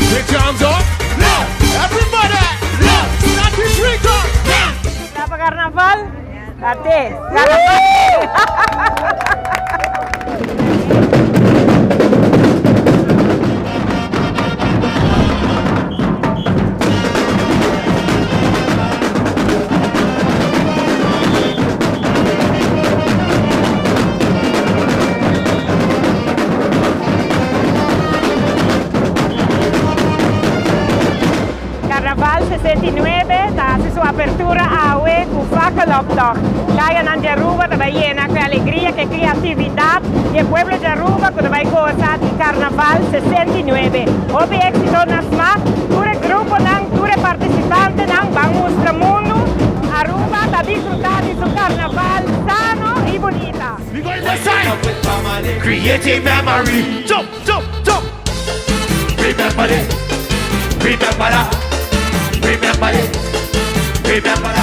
Put your arms up. Love. Everybody. Love. Not this drink up. Wala pa Karnaval? Ate, Karnaval! Karnaval 69, hace su apertura a con Fakkel optocht. Kaya nan de Aruba, dat wij llena con alegría, que creatividad, y el pueblo de Aruba, que wij gozar di Karnaval 69. Hope éxito na SMAC, ture grupo nang, ture participante nang, vamos al mundo. Aruba, ta disfrutar de su Karnaval sano y bonita. We going to sign. Creating memory. Jump, jump, jump. Remember it. Remember that. Remember it. Remember that.